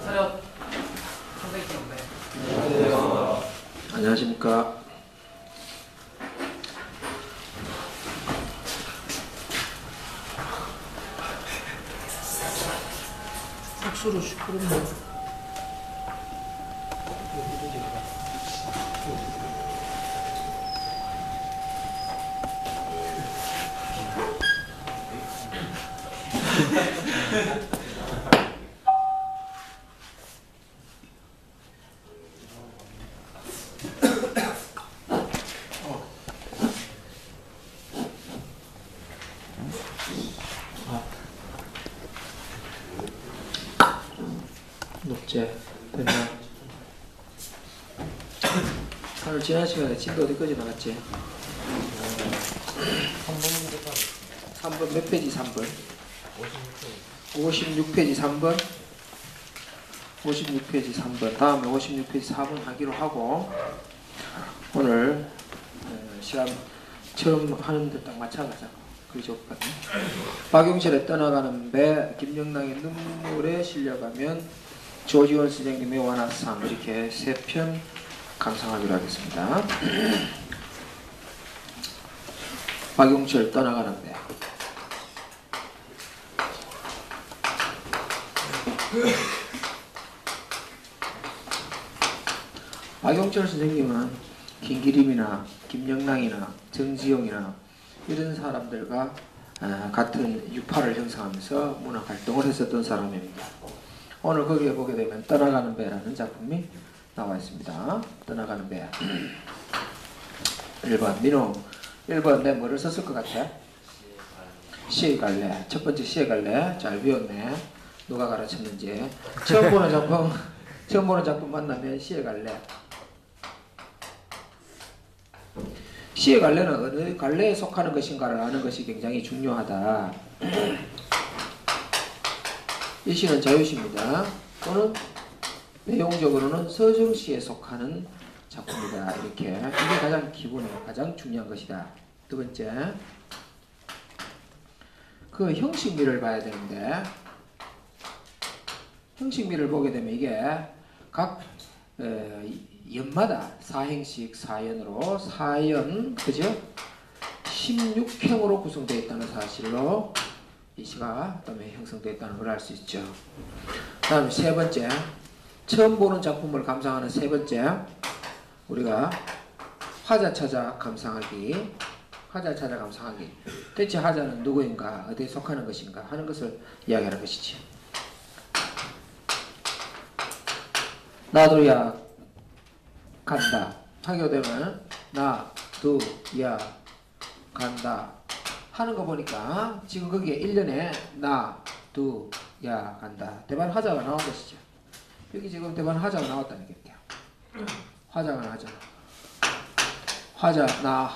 차렷. 선생님 경배. 안녕하십니까. 박수로 시끄럽네. 녹제 됐나? 오늘 지난 시간에 진도 어디까지 나갔지? 3번 몇 페이지 3번? 56페이지 3번? 56페이지 3번 다음에 56페이지 4번 하기로 하고 오늘 시간 처음 하는데 딱 맞춰가자. 그게 좋을 것 같네. 박용철의 떠나가는 배, 김영랑의 눈물에 실려가면, 조지원 선생님의 완화상, 이렇게 3편 감상하기로 하겠습니다. 박용철 떠나가는 배. 박용철 선생님은 김기림이나 김영랑이나 정지용이나 이런 사람들과 같은 유파를 형성하면서 문학 활동을 했었던 사람입니다. 오늘 거기에 보게 되면 떠나가는 배라는 작품이 나와 있습니다. 떠나가는 배. 1번 민호. 1번 내 뭐를 썼을 것 같아? 시에 갈래. 첫 번째 시에 갈래. 잘 배웠네. 누가 가르쳤는지. 처음 보는 작품 만나면 시에 갈래. 시의 갈래는 어느 갈래에 속하는 것인가를 아는 것이 굉장히 중요하다. 이 시는 자유시입니다. 또는 내용적으로는 서정시에 속하는 작품이다. 이렇게. 이게 가장 기본이에요. 가장 중요한 것이다. 두 번째, 그 형식미를 봐야 되는데, 형식미를 보게 되면 이게 각 연마다 사행식 사연으로 사연 그죠? 16행으로 구성되어 있다는 사실로 이 시가 그다음에 형성되어 있다는 걸 알 수 있죠. 다음에 세 번째, 처음 보는 작품을 감상하는 세 번째, 우리가 화자 찾아 감상하기. 화자 찾아 감상하기. 대체 화자는 누구인가, 어디에 속하는 것인가 하는 것을 이야기하는 것이지. 나도야 간다 하게 되면 나도야 간다 하는 거 보니까 지금 거기에 1년에 나도야 간다 대반 화자가 나온 것이죠. 여기 지금 대반 화자가 나왔다는 얘기예요. 화자가 나왔잖아. 화자 나.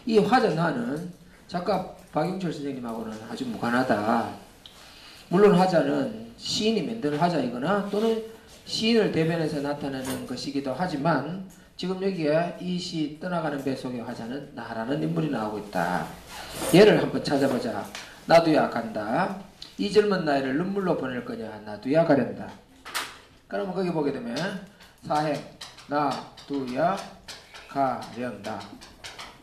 이 화자 나는 작가 박용철 선생님하고는 아주 무관하다. 물론 화자는 시인이 만드는 화자이거나 또는 시인을 대변해서 나타내는 것이기도 하지만 지금 여기에 이 시 떠나가는 배 속의 화자는 나라는 인물이 나오고 있다. 얘를 한번 찾아보자. 나도야 간다. 이 젊은 나이를 눈물로 보낼 거냐. 나도야 가련다. 그러면 거기 보게 되면 사행 나도야 가련다.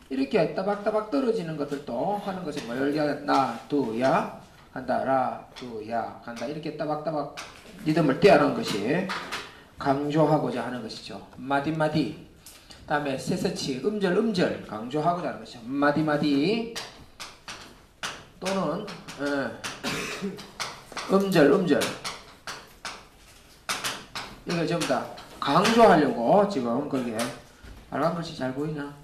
이렇게 따박따박 떨어지는 것들도 하는 것이 뭐야. 나도야 간다. 라도야 간다. 이렇게 따박따박 리듬을 떼어놓은 것이 강조하고자 하는 것이죠. 마디마디. 다음에 세세치 음절 강조하고자 하는 것이죠. 마디마디 또는 음절 이거 전부 다 강조하려고 지금 거기에 빨간 글씨 잘 보이나?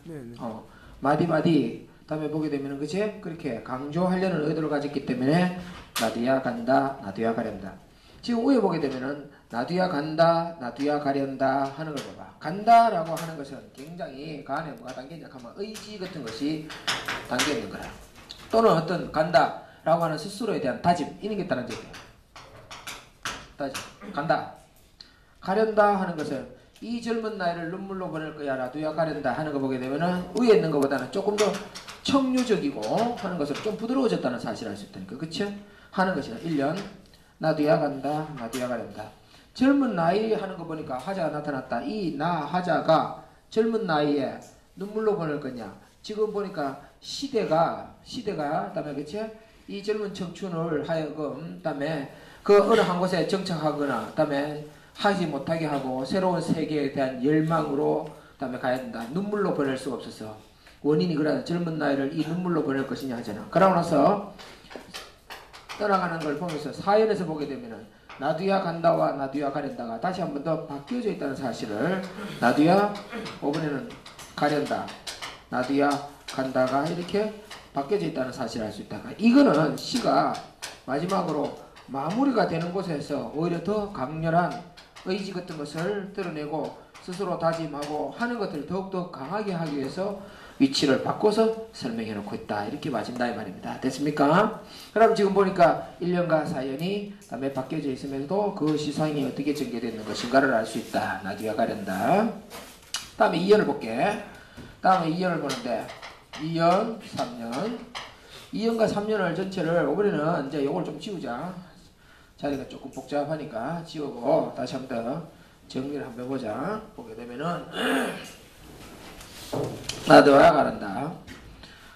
마디마디 다음에 보게 되면 그치? 그렇게 강조하려는 의도를 가졌기 때문에 나도야 간다. 나도야 가련다. 지금 위에 보게 되면은 나도야 간다, 나도야 가련다 하는 걸 봐봐. 간다라고 하는 것은 굉장히 그 안에 뭐가 담겨있냐 하면 의지 같은 것이 담겨있는 거라. 또는 어떤 간다라고 하는 스스로에 대한 다짐 이런 게 있다는 얘기예요. 다짐. 간다. 가련다 하는 것은 이 젊은 나이를 눈물로 보낼 거야. 나도야 가련다 하는 거 보게 되면은 위에 있는 것보다는 조금 더 청류적이고 하는 것을 좀 부드러워졌다는 사실을 알 수 있다니까. 그쵸? 하는 것이다. 1년 나도야 간다. 나도야 가련다. 젊은 나이 하는 거 보니까 화자가 나타났다. 이 나 화자가 젊은 나이에 눈물로 보낼 거냐. 지금 보니까 시대가 그다음에 그치? 이 젊은 청춘을 하여금 그다음에 그 어느 한 곳에 정착하거나 그다음에 하지 못하게 하고 새로운 세계에 대한 열망으로 그다음에 가야 된다. 눈물로 보낼 수가 없어서 원인이 그래. 젊은 나이를 이 눈물로 보낼 것이냐 하잖아. 그러고 나서 떠나가는 걸 보면서 사연에서 보게 되면은 나두야 간다와 나두야 가련다가 다시 한 번 더 바뀌어져 있다는 사실을 나두야 이번에는 가련다 나두야 간다가 이렇게 바뀌어져 있다는 사실을 알 수 있다. 이거는 시가 마지막으로 마무리가 되는 곳에서 오히려 더 강렬한 의지 같은 것을 드러내고 스스로 다짐하고 하는 것들을 더욱더 강하게 하기 위해서 위치를 바꿔서 설명해 놓고 있다. 이렇게 맞은다 이 말입니다. 됐습니까? 그럼 지금 보니까 1년과 사연이 다음에 바뀌어져 있으면서도 그 시상이 어떻게 전개되는 것인가를 알 수 있다. 나두야 가련다. 다음에 2연을 볼게. 다음에 2연을 보는데 2연, 3년 2연과 3년을 전체를 이번에는 이제 요걸 좀 지우자. 자리가 조금 복잡하니까 지우고 다시 한 번 더 정리를 한번 해보자. 보게 되면은 나두야 가련다.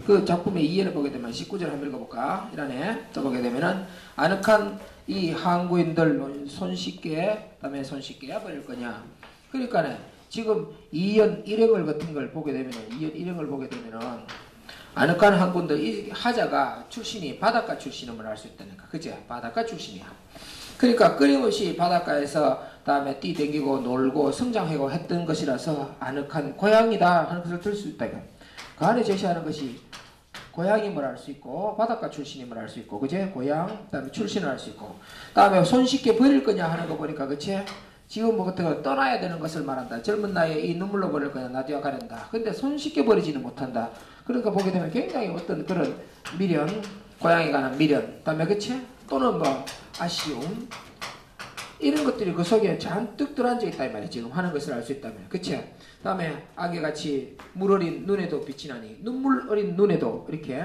그 작품의 2연을 보게 되면 19절 한번 읽어볼까? 이란에 또 보게 되면은 아늑한 이 항구인들 손쉽게 그다음에 손쉽게 버릴 거냐. 그러니까는 지금 2연 1행을 같은 걸 보게 되면은 2연 1행을 보게 되면은 아늑한 항구인들 이 하자가 출신이 바닷가 출신임을 알 수 있다니까. 그제? 바닷가 출신이야. 그러니까 끊임없이 바닷가에서 다음에 뛰댕기고 놀고 성장하고 했던 것이라서 아늑한 고향이다 하는 것을 들 수 있다. 그 안에 제시하는 것이 고향임을 알 수 있고 바닷가 출신임을 알 수 있고 그제? 고향 그다음에 출신을 알 수 있고 다음에 손쉽게 버릴 거냐 하는 거 보니까 그치? 지금 뭐 같은 거 떠나야 되는 것을 말한다. 젊은 나이에 이 눈물로 버릴 거냐 나두야 가련다. 근데 손쉽게 버리지는 못한다. 그러니까 보게 되면 굉장히 어떤 그런 미련 고향에 관한 미련 그다음에 그치? 또는 뭐 아쉬움 이런 것들이 그 속에 잔뜩 들어앉아 있다 이 말이야. 지금 하는 것을 알 수 있다면 그치? 다음에 악에같이 물 어린 눈에도 빛이 나니 눈물 어린 눈에도 이렇게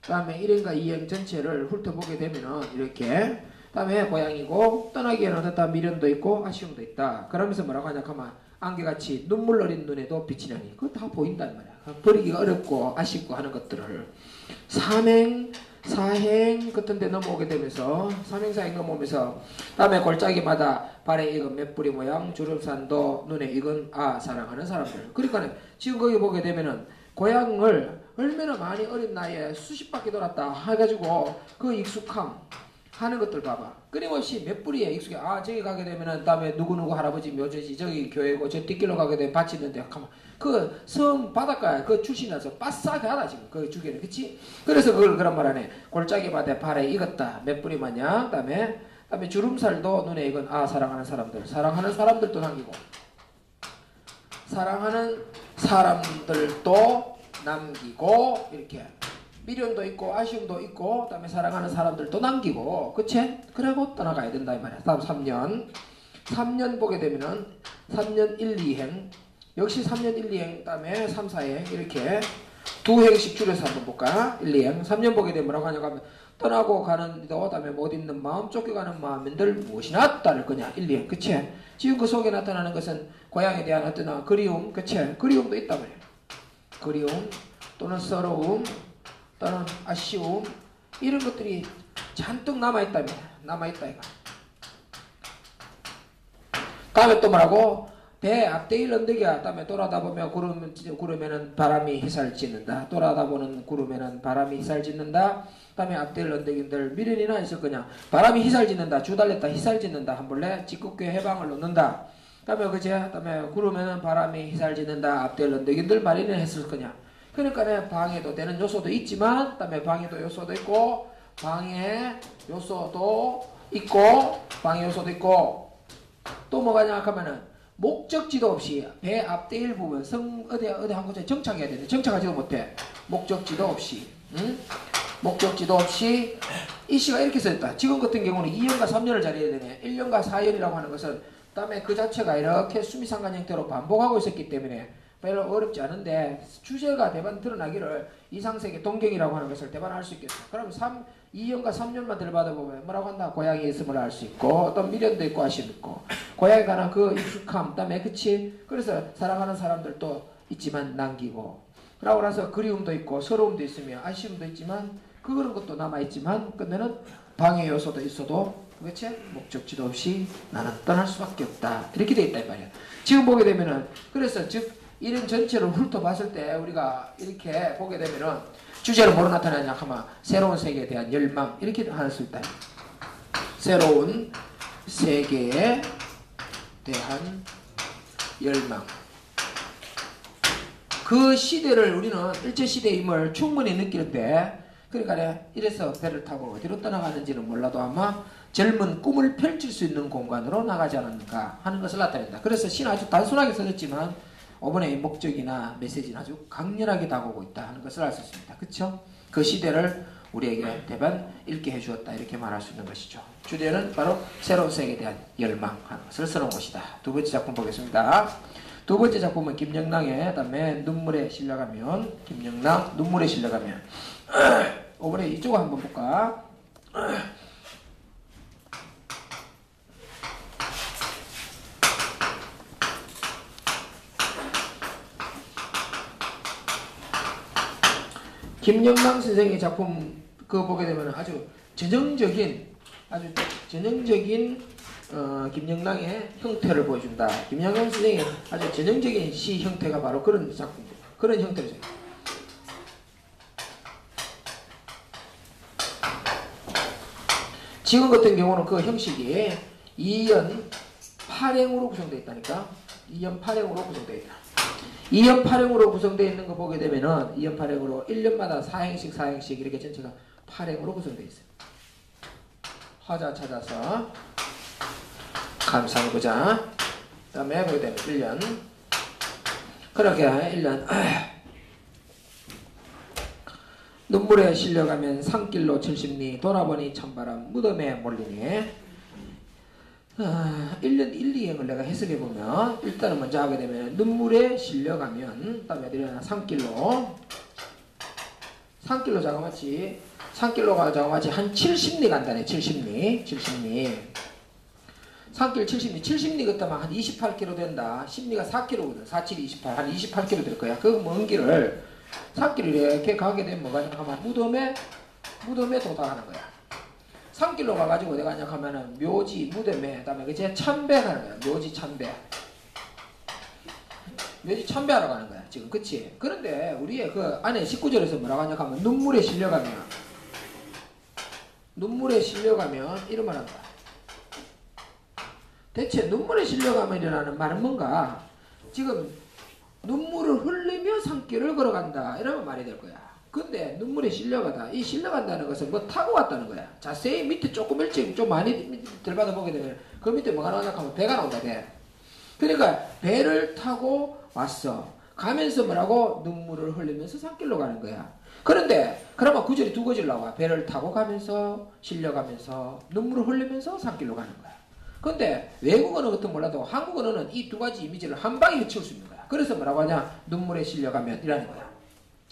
다음에 1행과 2행 전체를 훑어보게 되면은 이렇게 다음에 고향이고 떠나기에는 어떤 미련도 있고 아쉬움도 있다. 그러면서 뭐라고 하냐 하면 안개같이 눈물 어린 눈에도 빛이 나니 그거 다 보인단 말이야. 버리기가 어렵고 아쉽고 하는 것들을 3행 4행 같은 데 넘어오게 되면서 3행 4행 넘어오면서 다음에 골짜기마다 발에 익은 맷뿌리 모양 주름산도 눈에 익은 사랑하는 사람들. 그러니까 지금 거기 보게 되면은 고향을 얼마나 많이 어린 나이에 수십 바퀴 돌았다 해가지고 그 익숙함 하는 것들 봐봐. 끊임없이 몇 뿌리에 익숙해. 저기 가게 되면은 다음에 누구누구 할아버지 묘지지 저기 교회고 저 뒷길로 가게 되면 밭이 있는데 가만 그 섬 바닷가에 그 출신이라서 바싹하다 지금 그 주기는 그치? 그래서 그걸 그런 말 하네. 골짜기 바다에 발에 익었다. 몇 뿌리 마냥 다음에 주름살도 눈에 익은 사랑하는 사람들. 사랑하는 사람들도 남기고 사랑하는 사람들도 남기고 이렇게 미련도 있고 아쉬움도 있고 그다음에 사랑하는 사람들도 남기고 그치? 그러고 떠나가야 된다 이 말이야. 다음 3년 보게 되면은 3년 1, 2행 역시 3년 1, 2행 그다음에 3, 4행 이렇게 두 행씩 줄여서 한번 볼까? 1, 2행 3년 보게 되면 뭐라고 하냐고 하면 떠나고 가는 도 그다음에 못 있는 마음 쫓겨가는 마음들 무엇이나 따를 거냐 1, 2행 그치? 지금 그 속에 나타나는 것은 고향에 대한 어떤 그리움 그치? 그리움도 있단 말이야. 그리움 또는 서러움 또는 아쉬움 이런 것들이 잔뜩 남아있다 남아있다 이거. 다음에 또 뭐라고? 배 앞대일 언덕이야. 다음에 돌아다 보면 구름에는 바람이 휘살짓는다. 돌아다 보는 구름에는 바람이 휘살짓는다. 다음에 앞대일 언덕인들 미련이나 있을 거냐. 바람이 휘살짓는다. 주달렸다 휘살짓는다. 한 볼래 짓궂게 해방을 놓는다. 다음에 그제 다음에 구름에는 바람이 휘살짓는다. 앞대일 언덕인들 말이나 했을 거냐. 그러니까 방해도 되는 요소도 있지만 다음에 방해도 요소도 있고 방해 요소도 있고 방해 요소도 있고 또 뭐가냐 하면은 목적지도 없이 배 앞대일 부분 어디 한 곳에 정착해야 되는데 정착하지도 못해. 목적지도 없이 목적지도 없이 이 시가 이렇게 써있다. 지금 같은 경우는 2년과 3년을 자리해야 되네. 1년과 4년이라고 하는 것은 그다음에 그 자체가 이렇게 수미상관 형태로 반복하고 있었기 때문에 별로 어렵지 않은데 주제가 대반 드러나기를 이상세계 동경이라고 하는 것을 대반할 수 있겠어. 그럼 2년과 3년만 들어봐도 보면 뭐라고 한다? 고향에 있음을 알 수 있고 어떤 미련도 있고 아쉬움 있고 고향에 관한 그 익숙함 그다음에 그치? 그래서 사랑하는 사람들도 있지만 남기고 그러고 나서 그리움도 있고 서러움도 있으며 아쉬움도 있지만 그런 것도 남아있지만 끝내는 방해 요소도 있어도 그렇지? 목적지도 없이 나는 떠날 수밖에 없다 이렇게 돼 있다 이 말이야. 지금 보게 되면은 그래서 즉 이런 전체를 훑어봤을 때 우리가 이렇게 보게 되면은 주제를 뭐로 나타나냐 하면 새로운 세계에 대한 열망 이렇게 할 수 있다. 새로운 세계에 대한 열망. 그 시대를 우리는 일제시대임을 충분히 느끼는데 그러니까 이래서 배를 타고 어디로 떠나가는지는 몰라도 아마 젊은 꿈을 펼칠 수 있는 공간으로 나가지 않았는가 하는 것을 나타낸다. 그래서 시는 아주 단순하게 써졌지만 5번의 목적이나 메시지는 아주 강렬하게 다가오고 있다 하는 것을 알 수 있습니다. 그렇죠? 그 시대를 우리에게 대반 읽게 해주었다 이렇게 말할 수 있는 것이죠. 주제는 바로 새로운 세계에 대한 열망하는 것을 써놓은 것이다. 두 번째 작품 보겠습니다. 두 번째 작품은 김영랑의 다음에 눈물에 실려가면 김영랑 눈물에 실려가면 5번에 이쪽 한번 볼까? 김영랑 선생의 작품 그거 보게 되면 아주 전형적인 김영랑의 형태를 보여준다. 김영랑 선생의 아주 전형적인 시 형태가 바로 그런 작품, 그런 형태죠. 지금 같은 경우는 그 형식이 2연 8행으로 구성되어 있다니까. 2연 8행으로 구성되어 있다. 2연 8행으로 구성되어 있는 거 보게 되면은 2연 8행으로 1년마다 4행씩 4행씩 이렇게 전체가 8행으로 구성되어 있어요. 화자 찾아서 감상을 보자. 그 다음에 보게 되면 1년 그렇게 1년 눈물에 실려가면 산길로 70리 돌아보니 찬바람 무덤에 몰리니 1년 1, 2행을 내가 해석해보면 일단은 먼저 하게 되면 눈물에 실려가면 그 다음에 어디냐 산길로 자그마치 산길로가 자그마치 한 70리 간다네. 70리 산길 70리 걷다만 한 28km 된다. 10리가 4km거든. 47, 28 한 28km 될 거야. 그 먼 길을 산길을 이렇게 가게 되면 뭐가 하면 무덤에 도달하는 거야. 산길로 가가지고 어디 가냐 하면은 묘지 무덤에 그다음에 그제 참배하는 거야. 묘지 참배하러 가는 거야. 지금 그치? 그런데 우리의 그 안에 19절에서 뭐라고 하냐 하면 눈물에 실려가면 이런 말 한다. 대체 눈물에 실려가면이라는 말은 뭔가 지금 눈물을 흘리며 산길을 걸어간다 이러면 말이 될 거야. 근데 눈물에 실려가다. 이 실려간다는 것은 뭐 타고 왔다는 거야. 자세히 밑에 조금 일찍 좀 많이 들받아 보게 되면 그 밑에 뭐가 나오냐 하면 배가 나온다. 배. 그러니까 배를 타고 왔어. 가면서 뭐라고? 눈물을 흘리면서 산길로 가는 거야. 그런데 그러면 구절이 두 구절 나와. 배를 타고 가면서 실려가면서 눈물을 흘리면서 산길로 가는 거야. 근데 외국 언어 같은 몰라도 한국 언어는 이 두 가지 이미지를 한 방에 해치울 수 있는 거야. 그래서 뭐라고 하냐? 눈물에 실려가면 이라는 거야.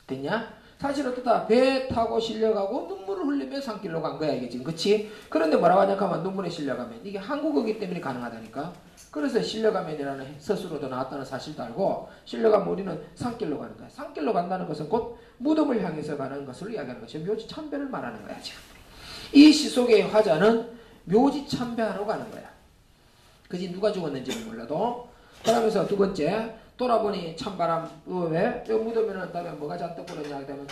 됐냐? 사실 어떻다? 배 타고 실려가고 눈물을 흘리며 산길로 간 거야 이게 지금. 그치? 그런데 뭐라고 하냐 하면 눈물에 실려가면 이게 한국어기 때문에 가능하다니까. 그래서 실려가면이라는 서술로도 나왔다는 사실도 알고 실려가면 우리는 산길로 가는 거야. 산길로 간다는 것은 곧 무덤을 향해서 가는 것을 이야기하는 것이야. 묘지 참배를 말하는 거야 지금. 이 시 속의 화자는 묘지 참배하러 가는 거야. 그지? 누가 죽었는지는 몰라도. 그러면서 두 번째 돌아보니 찬바람. 왜? 이 무덤에는 다음에 뭐가 잔뜩 불었냐 하면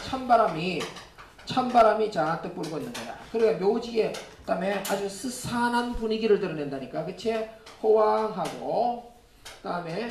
찬바람이 잔뜩 불고 있는 거야. 그러니까 묘지에 그다음에 아주 스산한 분위기를 드러낸다니까. 그치? 허황하고 그다음에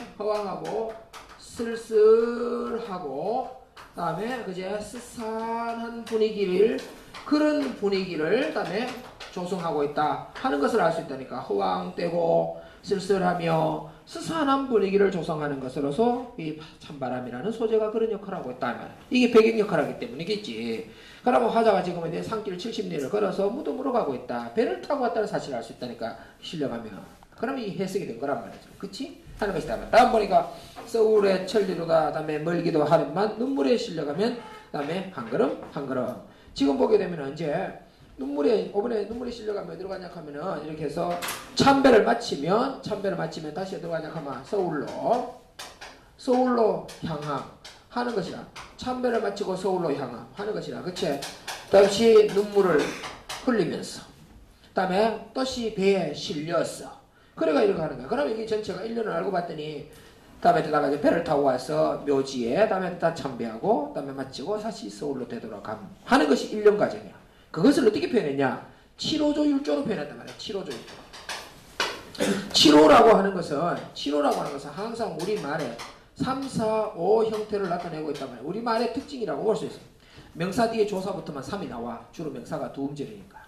쓸쓸하고 그다음에 그제 스산한 분위기를 그런 분위기를 그다음에 조성하고 있다 하는 것을 알 수 있다니까. 허황되고 쓸쓸하며 스산한 분위기를 조성하는 것으로서 이 찬바람이라는 소재가 그런 역할을 하고 있다 말이야. 이게 배경 역할을 하기 때문이겠지. 그러면 화자가 지금 이제 산길 70리를 걸어서 무덤으로 가고 있다. 배를 타고 왔다는 사실을 알 수 있다니까. 실려가면. 그러면 이 해석이 된 거란 말이죠. 그치? 하는 것이다. 다음 보니까 서울의 천리로다. 다음에 멀기도 하는만 눈물에 실려가면 다음에 한 걸음. 지금 보게 되면 이제 오븐에 눈물이 실려가면 어디로 가냐 하면은 이렇게 해서 참배를 마치면 다시 어디로 가냐 하면 서울로 향함 하는 것이라. 참배를 마치고 서울로 향함 하는 것이라. 그치? 다시 눈물을 흘리면서 다음에 뜻이 배에 실렸어. 그래가 이렇게 하는 거야. 그러면 이게 전체가 1년을 알고 봤더니 다음에 다가 이제 배를 타고 와서 묘지에 다음에 다 참배하고 다음에 마치고 다시 서울로 되돌아감 하는 것이 1년 과정이야. 그것을 어떻게 표현했냐? 7호조 1조로 표현했단 말이야. 7호조 1조. 7호라고 하는 것은 항상 우리말에 3, 4, 5 형태를 나타내고 있단 말이야. 우리말의 특징이라고 볼 수 있어. 명사 뒤에 조사 붙으면 3이 나와. 주로 명사가 두 음절이니까.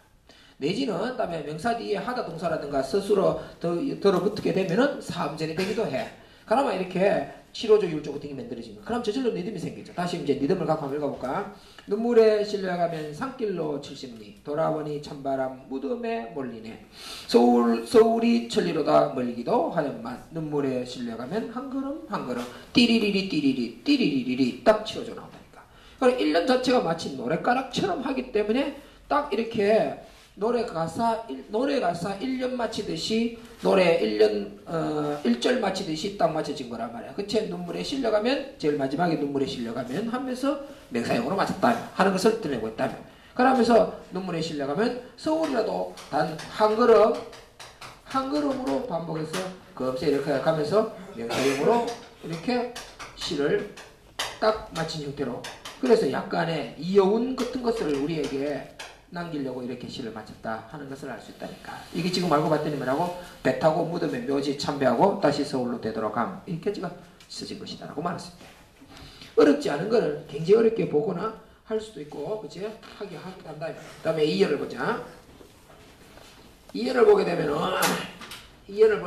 내지는 다음에 명사 뒤에 하다 동사라든가 스스로 들어붙게 되면은 4음절이 되기도 해. 그러면 이렇게 7호조 1조 같은 게 만들어지면 그럼 저절로 리듬이 생기죠. 다시 이제 리듬을 갖고 한번 읽어볼까? 눈물에 실려가면 산길로 70리 돌아보니 찬바람 무덤에 몰리네. 서울이 천리로다 멀기도 하련만 눈물에 실려가면 한 걸음 띠리리리 딱 치워져 나온다니까. 그러니까 1년 자체가 마치 노래가락처럼 하기 때문에 딱 이렇게 노래 가사 1년 마치듯이 노래 1절 마치듯이 딱 맞춰진 거란 말이야. 그치? 눈물에 실려가면 제일 마지막에 눈물에 실려가면 하면서 명사형으로 맞췄다 하는 것을 드러내고 있다면. 그러면서 눈물에 실려가면 서울이라도 단 한 걸음으로 반복해서 검세 이렇게 가면서 명사형으로 이렇게 시를 딱 맞춘 형태로. 그래서 약간의 이여운 같은 것을 우리에게 남기려고 이렇게 시를 마쳤다 하는 것을 알 수 있다니까. 이게 지금 알고 봤더니 뭐라고? 배 타고 무덤에 묘지 참배하고 다시 서울로 되돌아감. 이렇게가 쓰진 것이다 라고 말했습니다. 어렵지 않은 거는 굉장히 어렵게 보거나 할 수도 있고, 그치? 하기도 한다. 그 다음에 2열을 보자. 2열을 보게 되면은 2열을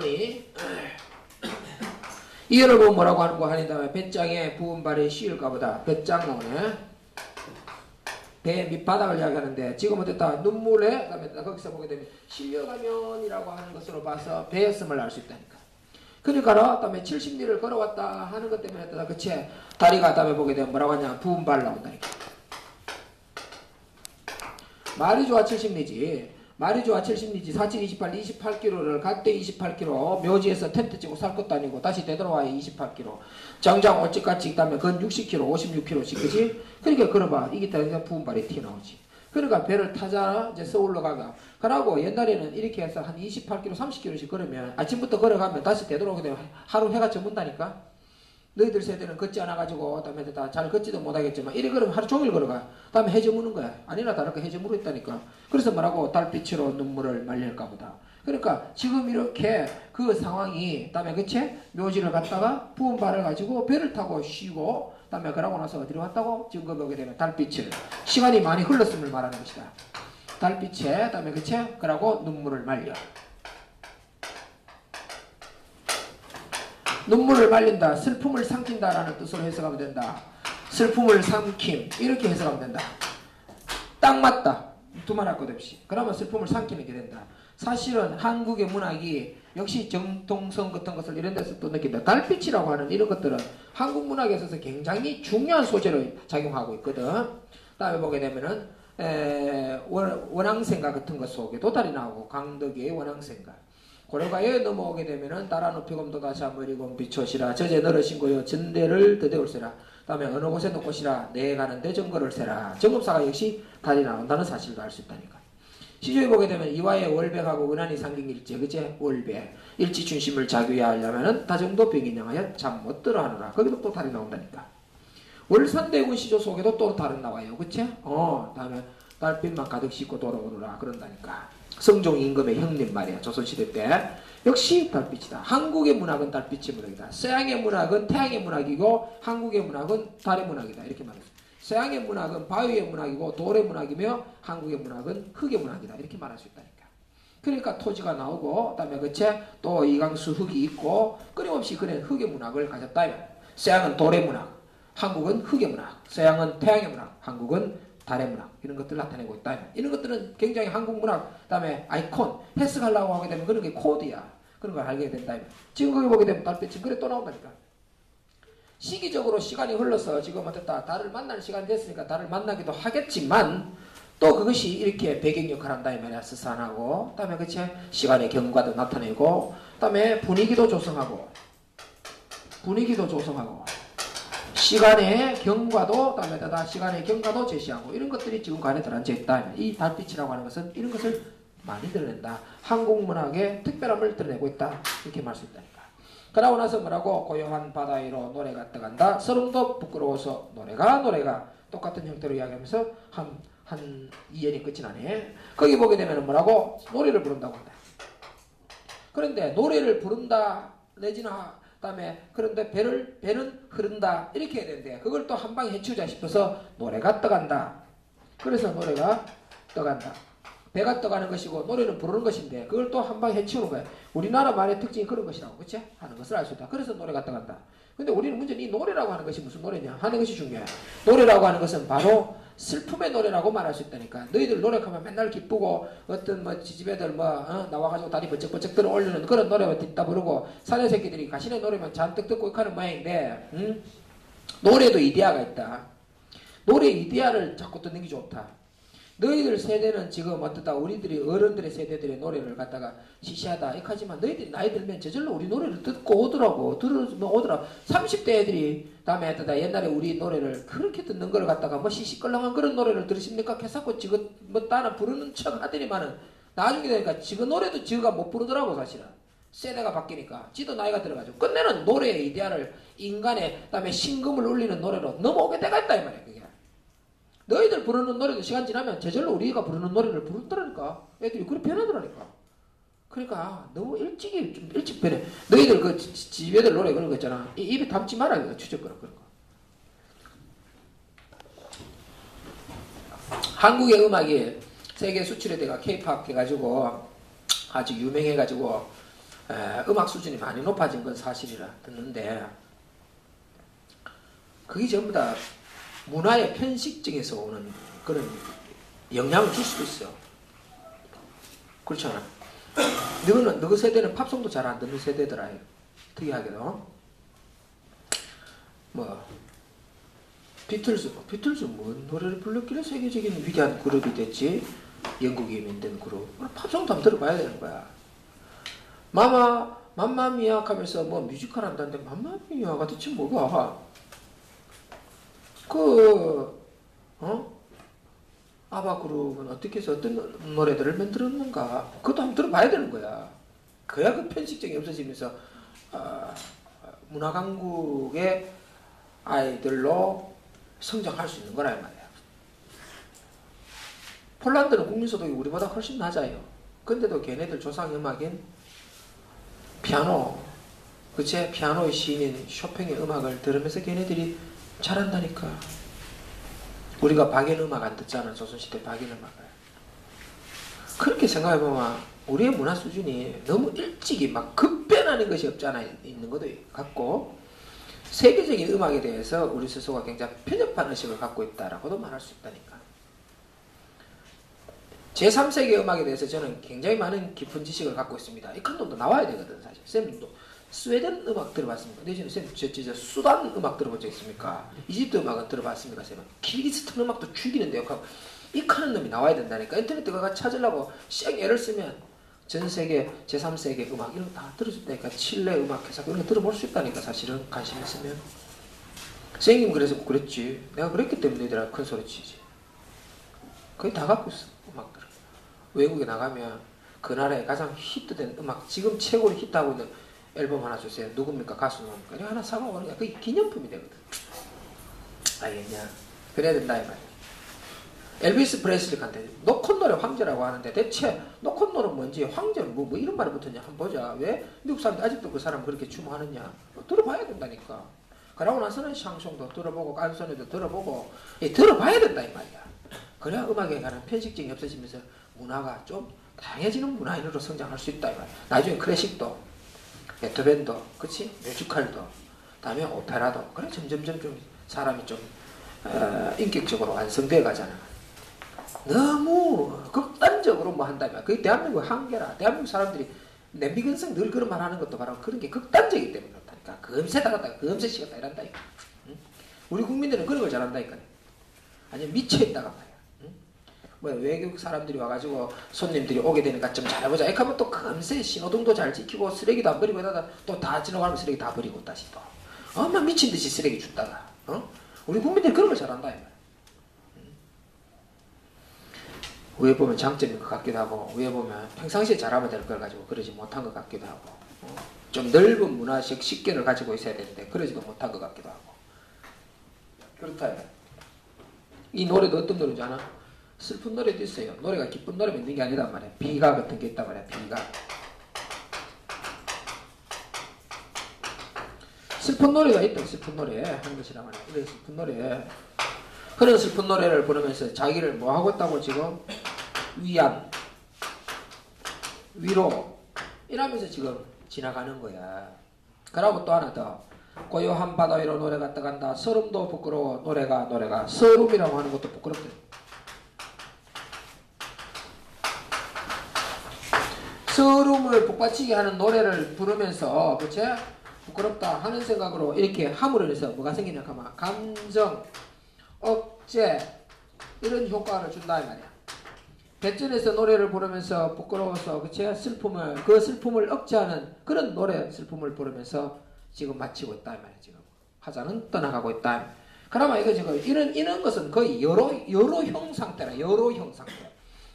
보면 뭐라고 하는 거 하는 다음에 배짱에 부은 발이 쉬울까 보다. 배짱 나오네. 배 밑바닥을 이야기하는데 지금 어땠다? 눈물에 그다음에 거기서 보게 되면 실려가면이라고 하는 것으로 봐서 배였음을 알 수 있다니까. 그러니까 그다음에 70리를 걸어왔다 하는 것 때문에 했다. 그치? 다리가 다음에 보게 되면 뭐라고 하냐? 부은 발 나온다니까. 말이 좋아 70리지. 말이 좋아 70리지. 4728 28km를 갈 때 28km 묘지에서 텐트 치고 살 것도 아니고 다시 되돌아와야 28km. 정장 옷집같이 있다면 그건 60km 56km씩 그지? 그러니까 걸어봐. 이게 다 부은 발이 튀어나오지. 그러니까 배를 타자 이제 서울로 가가. 그러고 옛날에는 이렇게 해서 한 28km 30km씩 걸으면 아침부터 걸어가면 다시 되돌아오게 되면 하루 해가 저문다니까. 너희들 세대는 걷지 않아가지고 다음에 다 잘 걷지도 못하겠지만 이래 걸으면 하루 종일 걸어가. 다음에 해 저무는 거야. 아니나 다를까 해 저무로 있다니까. 그래서 뭐라고? 달빛으로 눈물을 말릴까 보다. 그러니까 지금 이렇게 그 상황이 다음에 그치? 묘지를 갔다가 부은 발을 가지고 배를 타고 쉬고 다음에 그러고 나서 어디로 갔다고? 지금 거 보게 되면 달빛을 시간이 많이 흘렀음을 말하는 것이다. 달빛에 다음에 그치? 그러고 눈물을 말려. 눈물을 말린다. 슬픔을 삼킨다라는 뜻으로 해석하면 된다. 슬픔을 삼킴 이렇게 해석하면 된다. 딱 맞다. 두말 할 것 없이. 그러면 슬픔을 삼키는 게 된다. 사실은 한국의 문학이 역시 정통성 같은 것을 이런 데서 또 느낀다. 달빛이라고 하는 이런 것들은 한국 문학에 있어서 굉장히 중요한 소재로 작용하고 있거든. 다음에 보게 되면은 원앙생가 같은 것 속에도 달이 나오고 강덕의 원앙생가. 고려가에 넘어오게 되면은 따라 높이곰도 다시 한번이고 비춰시라 저제 너를 신고여 전대를 드대올세라. 다음에 어느 곳에 놓고시라 내 가는데 정거를 세라. 정급사가 역시 달이 나온다는 사실도 알 수 있다니까. 시조에 보게 되면 이와의 월백하고 은한이 상경일지 그제 월백 일지춘심을 자규야 하려면은 다정도 병인양하여 잠 못 들어 하노라. 거기도 또 달이 나온다니까. 월산대군 시조 속에도 또 달은 나와요. 그치? 다음에 달빛만 가득 싣고 돌아오느라 그런다니까. 성종 임금의 형님 말이야. 조선시대 때. 역시 달빛이다. 한국의 문학은 달빛의 문학이다. 서양의 문학은 태양의 문학이고 한국의 문학은 달의 문학이다. 이렇게 말했어요. 서양의 문학은 바위의 문학이고 돌의 문학이며 한국의 문학은 흙의 문학이다. 이렇게 말할 수 있다니까. 그러니까 토지가 나오고 그다음에 그치? 또 이강수 흙이 있고 끊임없이 그런 흙의 문학을 가졌다. 서양은 돌의 문학, 한국은 흙의 문학, 서양은 태양의 문학, 한국은 달의 문학 이런 것들을 나타내고 있다. 이런 것들은 굉장히 한국 문학 그다음에 아이콘 해석하려고 하게 되면 그런 게 코드야. 그런 걸 알게 된다. 지금 거기 보게 되면 달빛이 그래 또 나온다니까. 시기적으로 시간이 흘러서 지금 어쨌다 달을 만날 시간이 됐으니까 달을 만나기도 하겠지만 또 그것이 이렇게 배경 역할을 한다 이 말이야. 스산하고 그다음에 그치 시간의 경과도 나타내고 그다음에 분위기도 조성하고 시간의 경과도 그다음에 시간의 경과도 제시하고 이런 것들이 지금 관에 들어앉아 있다. 이 달빛이라고 하는 것은 이런 것을 많이 드러낸다. 한국 문학의 특별함을 드러내고 있다. 이렇게 말할 수 있다니까. 그러고 나서 뭐라고 고요한 바다 위로 노래가 떠간다. 서름도 부끄러워서 노래가 똑같은 형태로 이야기하면서 한 이연이 끝이 나네. 거기 보게 되면 뭐라고 노래를 부른다고 한다. 그런데 노래를 부른다 내지는 그다음에 그런데 배는 흐른다 이렇게 해야 되는데 그걸 또 한 방에 해치우자 싶어서 노래가 떠간다. 그래서 노래가 떠간다. 배가 떠가는 것이고 노래는 부르는 것인데 그걸 또 한 방에 해치우는 거야. 우리나라 말의 특징이 그런 것이라고 그치? 하는 것을 알 수 있다. 그래서 노래가 떠간다. 근데 우리는 문제는 이 노래라고 하는 것이 무슨 노래냐 하는 것이 중요해. 노래라고 하는 것은 바로 슬픔의 노래라고 말할 수 있다니까. 너희들 노력하면 맨날 기쁘고 어떤 뭐 지지배들 나와가지고 다리 번쩍번쩍 들어 올리는 그런 노래만 듣다 부르고 사내 새끼들이 가시는 노래만 잔뜩 듣고 익하는 모양인데 노래도 이데아가 있다. 노래 이데아를 자꾸 듣는 게 좋다. 너희들 세대는 지금 어떻다 우리들이 어른들의 세대들의 노래를 갖다가 시시하다 이하지만 너희들이 나이 들면 저절로 우리 노래를 듣고 오더라고. 오더라. 30대 애들이 다음에 옛날에 우리 노래를 그렇게 듣는 걸 갖다가 뭐 시시껄렁한 그런 노래를 들으십니까? 해사고 지금 뭐 나는 부르는 척 하더니만은 나중에 되니까 지금 노래도 지가 못 부르더라고 사실은. 세대가 바뀌니까 지도 나이가 들어가지고 끝내는 노래의 이데아를 인간의 그다음에 신금을 울리는 노래로 넘어오게 돼가 있다 이 말이야 그게. 너희들 부르는 노래도 시간 지나면 저절로 우리가 부르는 노래를 부르더라니까. 애들이 그렇게 변하더라니까. 그러니까 너무 좀 일찍 변해. 너희들 그 집애들 노래 그런 거 있잖아. 입에 담지 마라 이거 추적거려 그런 거. 한국의 음악이 세계 수출에 대가 K-팝 해가지고 아주 유명해가지고 음악 수준이 많이 높아진 건 사실이라 듣는데 그게 전부 다 문화의 편식증에서 오는 그런 영향을 줄 수도 있어. 그렇지 않아? 너희 세대는 팝송도 잘 안 듣는 세대더라. 특이하게도. 비틀즈 뭔 노래를 불렀길래 세계적인 위대한 그룹이 됐지? 영국이 만든 그룹. 팝송도 한번 들어봐야 되는 거야. 맘마미아 하면서 뭐 뮤지컬 한다는데 맘마미아가 대체 뭐가? 아바 그룹은 어떻게 해서 어떤 노래들을 만들었는가 그것도 한번 들어봐야 되는 거야. 그래야 그 편식증이 없어지면서 문화 강국의 아이들로 성장할 수 있는 거라 이 말이야. 폴란드는 국민소득이 우리보다 훨씬 낮아요. 근데도 걔네들 조상 음악인 피아노 그치? 피아노의 시인인 쇼팽의 음악을 들으면서 걔네들이 잘한다니까. 우리가 박연 음악 안 듣잖아. 조선시대 박연 음악을. 그렇게 생각해보면 우리의 문화 수준이 너무 일찍이 막 급변하는 것이 없잖아 있는 것도 같고 세계적인 음악에 대해서 우리 스스로가 굉장히 편협한 의식을 갖고 있다라고도 말할 수 있다니까. 제3세계 음악에 대해서 저는 굉장히 많은 깊은 지식을 갖고 있습니다. 이 칸돈도 나와야 되거든 사실. 쌤도 스웨덴 음악 들어봤습니까? 내지는 쌤, 수단 음악 들어본 적 있습니까? 이집트 음악은 들어봤습니까? 쌤은 키르기스탄 음악도 죽이는데요. 이 카는 놈이 나와야 된다니까. 인터넷 들어가 찾으려고 쌩 애를 쓰면 전 세계 제3세계 음악 이런 거 다 들어준다니까. 칠레 음악 회사 이런 거 들어볼 수 있다니까. 사실은 관심 있으면. 선생님 그래서 그랬지. 내가 그랬기 때문에 너희들하고 큰 소리 치지. 거의 다 갖고 있어 음악들. 외국에 나가면 그 나라에 가장 히트된 음악 지금 최고로 히트하고 있는 앨범 하나 주세요. 누굽니까? 가수 누굽니까? 이거 하나 사고 오는 게 그게 기념품이 되거든. 알겠냐? 그래야 된다 이 말이야. 엘비스 프레슬리한테 노콘노의 황제라고 하는데 대체 노콘노는 뭔지 황제는 뭐 이런 말이 붙었냐 한번 보자. 왜 미국 사람들 아직도 그 사람 그렇게 추모하느냐. 들어봐야 된다니까. 그러고 나서는 샹송도 들어보고 깐소니도 들어보고 들어봐야 된다 이 말이야. 그래야 음악에 관한 편식증이 없어지면서 문화가 좀 다양해지는 문화인으로 성장할 수 있다 이 말이야. 나중에 클래식도 베토벤도, 그치? 뮤지컬도, 다음에 오페라도, 그래 점점점 좀 사람이 좀 인격적으로 완성되어 가잖아. 너무 극단적으로 뭐 한다면 그게 대한민국 한계라. 대한민국 사람들이 냄비근성 늘 그런 말 하는 것도 바로 그런 게 극단적이기 때문에 그렇다니까. 금세 나갔다가 금세 식었다 이란다니까. 응? 우리 국민들은 그런 걸 잘한다니까. 아니 미쳐있다가 말이야. 응? 뭐 외국 사람들이 와가지고 손님들이 오게 되니까 좀 잘해보자. 이렇게 하면 또 금세 신호등도 잘 지키고 쓰레기도 안 버리고 또 다 지나가면 쓰레기 다 버리고 다시 또 엄마 미친 듯이 쓰레기 줍다가 우리 국민들이 그런 걸 잘한다. 위에 보면 장점인 것 같기도 하고 위에 보면 평상시에 잘하면 될 걸 가지고 그러지 못한 것 같기도 하고 좀 넓은 문화식 식견을 가지고 있어야 되는데 그러지도 못한 것 같기도 하고 그렇다. 이 노래도 어떤 노래인지 아나? 슬픈 노래도 있어요. 노래가 기쁜 노래만 있는 게 아니란 말이야. 비가 같은 게 있단 말이야. 비가. 슬픈 노래가 있다. 슬픈 노래 하는 것이란 말이야. 이런 슬픈 노래. 그런 슬픈 노래를 부르면서 자기를 뭐 하고 있다고 지금 위안, 위로 이러면서 지금 지나가는 거야. 그러고 또 하나 더 고요한 바다 위로 노래가 떠간다. 서름도 부끄러워 노래가 서름이라고 하는 것도 부끄럽대. 서름을 북받치게 하는 노래를 부르면서 그치? 부끄럽다 하는 생각으로 이렇게 함으로 해서 뭐가 생기냐 하면 감정, 억제 이런 효과를 준다 이 말이야. 배전에서 노래를 부르면서 부끄러워서 그치? 그 슬픔을 억제하는 그런 노래 슬픔을 부르면서 지금 마치고 있다 이 말이야. 지금 화자는 떠나가고 있다. 그러면 이거 지금 이런 것은 거의 여로형 상태라. 여로형 상태.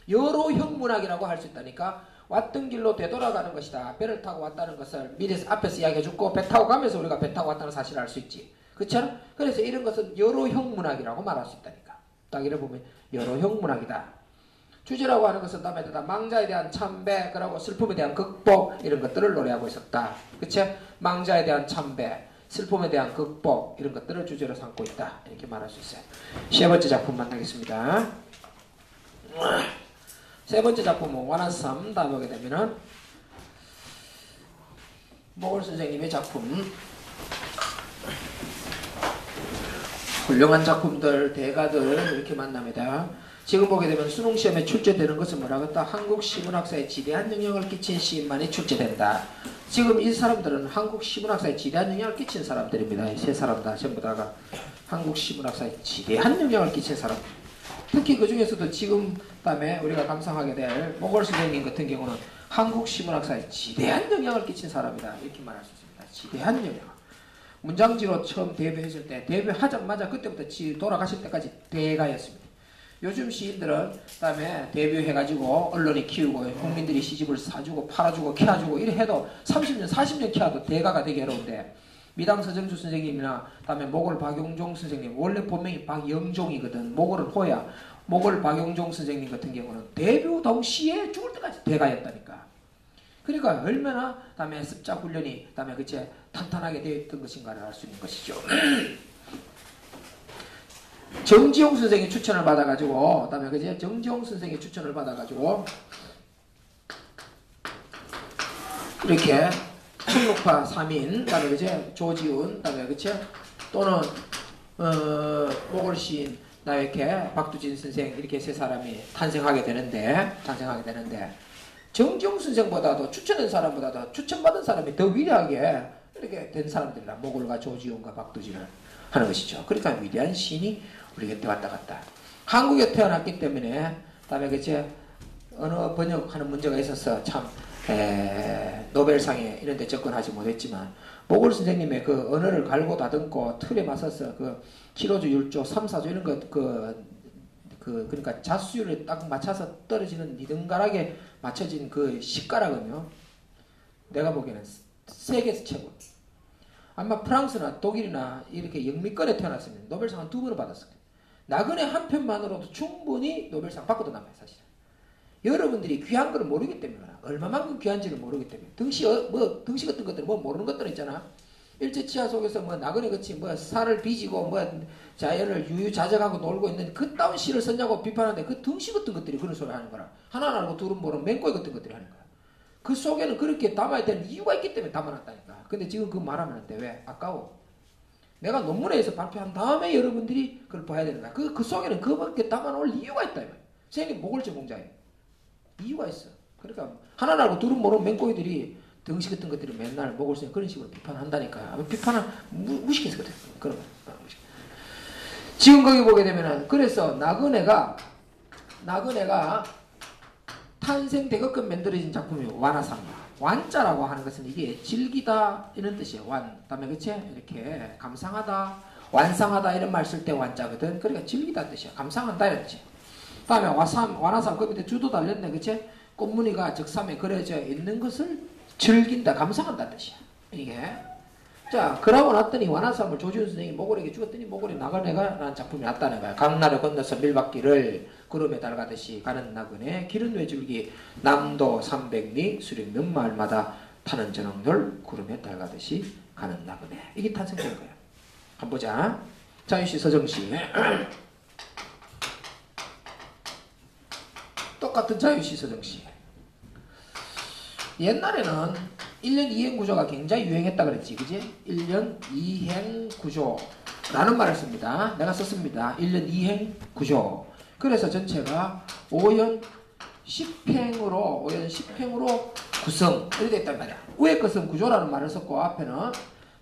여로형 문학이라고 할 수 있다니까. 왔던 길로 되돌아가는 것이다. 배를 타고 왔다는 것을 미리 앞에서 이야기해주고 배 타고 가면서 우리가 배 타고 왔다는 사실을 알 수 있지. 그렇죠? 그래서 이런 것은 여로형 문학이라고 말할 수 있다니까. 딱 이래 보면 여로형 문학이다. 주제라고 하는 것은 다음에 망자에 대한 참배, 그리고 슬픔에 대한 극복 이런 것들을 노래하고 있었다. 그렇죠? 망자에 대한 참배, 슬픔에 대한 극복 이런 것들을 주제로 삼고 있다. 이렇게 말할 수 있어요. 세 번째 작품 만나겠습니다. 세 번째 작품은 완화섬 다음 오게 되면은 모골 선생님의 작품 훌륭한 작품들 대가들 이렇게 만납니다. 지금 보게 되면 수능시험에 출제되는 것은 뭐라고 했다? 한국 시문학사에 지대한 영향을 끼친 시인만이 출제된다. 지금 이 사람들은 한국 시문학사에 지대한 영향을 끼친 사람들입니다. 이 세 사람 다 전부 다가 한국 시문학사에 지대한 영향을 끼친 사람. 특히 그 중에서도 지금 다음에 우리가 감상하게 될 모골 선생님 같은 경우는 한국 시문학사에 지대한 영향을 끼친 사람이다. 이렇게 말할 수 있습니다. 지대한 영향. 문장지로 처음 데뷔했을 때 데뷔하자마자 그때부터 돌아가실 때까지 대가였습니다. 요즘 시인들은 다음에 데뷔해가지고 언론이 키우고 국민들이 시집을 사주고 팔아주고 키워주고 이래 해도 30년 40년 키워도 대가가 되기 어려운데 미당 서정주 선생님이나 다음에 모골 박용종 선생님 원래 본명이 박영종이거든. 모골은 호야. 모골 박용종 선생님 같은 경우는 데뷔 동시에 죽을 때까지 대가였다니까. 그러니까 얼마나 다음에 습작 훈련이 다음에 그치 탄탄하게 되어 있던 것인가를 알 수 있는 것이죠. 정지용 선생의 추천을 받아가지고 다음에 그치 정지용 선생의 추천을 받아가지고 이렇게 충록파 3인, 다음에 그치 조지훈, 다음에 그치 또는 모골 시인, 다음에 이렇게 박두진 선생 이렇게 세 사람이 탄생하게 되는데 정지용 선생보다도 추천한 사람보다도 추천받은 사람이 더 위대하게 이렇게 된 사람들이라 모골과 조지훈과 박두진을 하는 것이죠. 그러니까 위대한 시인이 우리 곁에 왔다 갔다. 한국에 태어났기 때문에 다음에 그치 언어 번역하는 문제가 있어서 참 노벨상에 이런 데 접근하지 못했지만 모골 선생님의 그 언어를 갈고 다듬고 틀에 맞춰서 그 키로조, 율조, 3, 4조 이런 것 그러니까 자수율에 딱 맞춰서 떨어지는 니등가락에 맞춰진 그 식가락은요. 내가 보기에는 세계에서 최고. 아마 프랑스나 독일이나 이렇게 영미권에 태어났으면 노벨상 한 2번을 받았을 거예요. 나그네 한 편만으로도 충분히 노벨상 받고도 남아요. 사실은. 여러분들이 귀한 걸 모르기 때문에 얼마만큼 귀한지를 모르기 때문에 등시 같은 것들 뭐 모르는 것들 있잖아. 일제치하 속에서 뭐 나그네 같이 뭐 살을 빚고 뭐 자연을 유유자적하고 놀고 있는 그따운 시를 썼냐고 비판하는데 그 등시 같은 것들이 그런 소리 하는 거라. 하나는 알고 둘은 모르는 맹꼬이 같은 것들이 하는 거야. 그 속에는 그렇게 담아야 되는 이유가 있기 때문에 담아놨다니까. 근데 지금 그거 말하면 안 돼. 왜? 아까워. 내가 논문에 의해서 발표한 다음에 여러분들이 그걸 봐야 되는 거야. 그 속에는 그밖에 담아놓을 이유가 있다. 선생님 모골 전공자예요. 이유가 있어. 그러니까 하나는 알고 둘은 모르는 맹꼬이들이 등시 같은 것들이 맨날 모골 선생님 그런 식으로 비판한다니까. 비판을 무식해서 그래. 그러면 지금 거기 보게 되면은 그래서 나그네가 나그네가 탄생되게끔 만들어진 작품이 완화사입니다. 완자라고 하는 것은 이게 즐기다 이런 뜻이에요. 완. 다음에 그치? 이렇게 감상하다, 완상하다 이런 말 쓸 때 완자거든. 그러니까 즐기다 뜻이야. 감상한다 이런 뜻이야. 다음에 완화삼 그 밑에 주도 달렸네. 그치? 꽃무늬가 적삼에 그려져 있는 것을 즐긴다, 감상한다 뜻이야. 이게. 자, 그러고 났더니 완화삼을 조지훈 선생님이 모고리에게 죽었더니 모고리 나그네가 라는 작품이 났다는 거야. 강나를 건너서 밀밭길을 구름에 달가듯이 가는 나그네, 길은 외줄기, 남도 300리, 수령 몇 마을마다 타는 저녁들, 구름에 달가듯이 가는 나그네. 이게 탄생된 거야. 한번 보자. 자유시 서정시. 똑같은 자유시 서정시. 옛날에는 1년 2행 구조가 굉장히 유행했다 그랬지. 그지? 1년 2행 구조라는 말을 씁니다. 내가 썼습니다. 1년 2행 구조. 그래서 전체가 5연 10행으로 구성. 이렇게 됐단 말이야. 위에 것은 구조라는 말을 썼고, 앞에는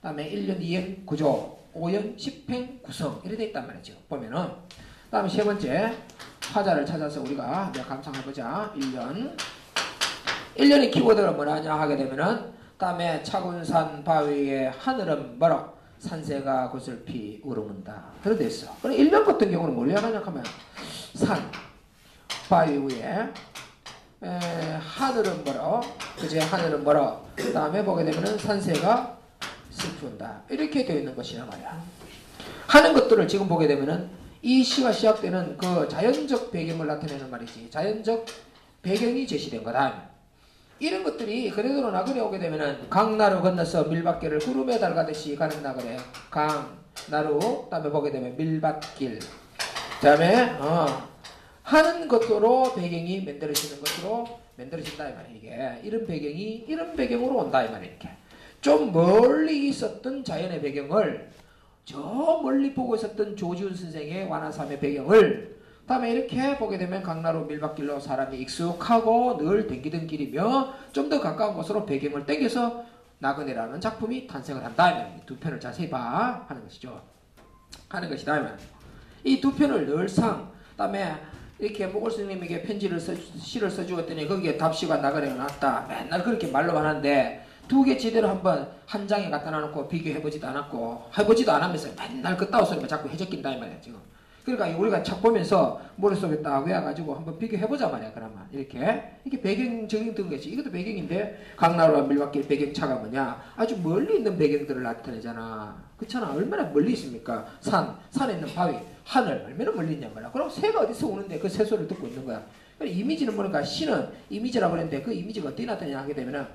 다음에 1년 2행 구조, 5연 10행 구성. 이렇게 됐단 말이죠. 보면은. 다음에 세 번째, 화자를 찾아서 우리가 감상해보자. 1년의 키워드가 뭐냐 하게 되면은, 다음에 차군산 바위에 하늘은 멀어 산새가 구슬피 우르문다. 그렇게 됐어. 그럼 1년 같은 경우는 뭘 하냐 하면, 산, 바위 위에, 하늘은 멀어, 그제 하늘은 멀어. 그 다음에 보게 되면은 산새가 슬픈다. 이렇게 되어 있는 것이란 말이야. 하는 것들을 지금 보게 되면은 이 시가 시작되는 그 자연적 배경을 나타내는 말이지. 자연적 배경이 제시된 거다. 이런 것들이 그래도 나그네 오게 되면은 강나루 건너서 밀밭길을 구름에 달가듯이 가는 나그네. 강나루, 다음에 보게 되면 밀밭길. 다음에 하는 것으로 배경이 만들어지는 것으로 만들어진다 이 말이야. 이게 이런 배경이 이런 배경으로 온다 이 말이야. 이렇게 좀 멀리 있었던 자연의 배경을 저 멀리 보고 있었던 조지훈 선생의 완화삼의 배경을 다음에 이렇게 보게 되면 강나루 밀밭길로 사람이 익숙하고 늘 댕기던 길이며 좀 더 가까운 곳으로 배경을 땡겨서 나그네라는 작품이 탄생을 한다 이 말이야. 두 편을 자세히 봐 하는 것이죠. 하는 것이다 이 말이야. 이 두 편을 늘상 다음에 이렇게 목월 스님에게 시를 써주었더니 거기에 답시가 나그네가 나왔다. 맨날 그렇게 말로만 하는데 두 개 제대로 한번 한 장에 갖다 놔놓고 비교해보지도 않았고 해보지도 않으면서 맨날 그따위 소리만 자꾸 해적긴다 이 말이야 지금. 그러니까 우리가 책 보면서 머릿속에 딱 외워가지고 한번 비교해보자 말이야. 그러면 이렇게 배경적인 것이 이것도 배경인데 강나루와 밀밭길 배경차가 뭐냐 아주 멀리 있는 배경들을 나타내잖아. 그렇잖아. 얼마나 멀리 있습니까? 산에 있는 바위, 하늘 얼마나 멀리 있냔 말이야. 그럼 새가 어디서 오는데 그 새 소리를 듣고 있는 거야. 이미지는 뭐니까 시는 이미지라고 그랬는데 그 이미지가 어떻게 나타내냐 하게 되면은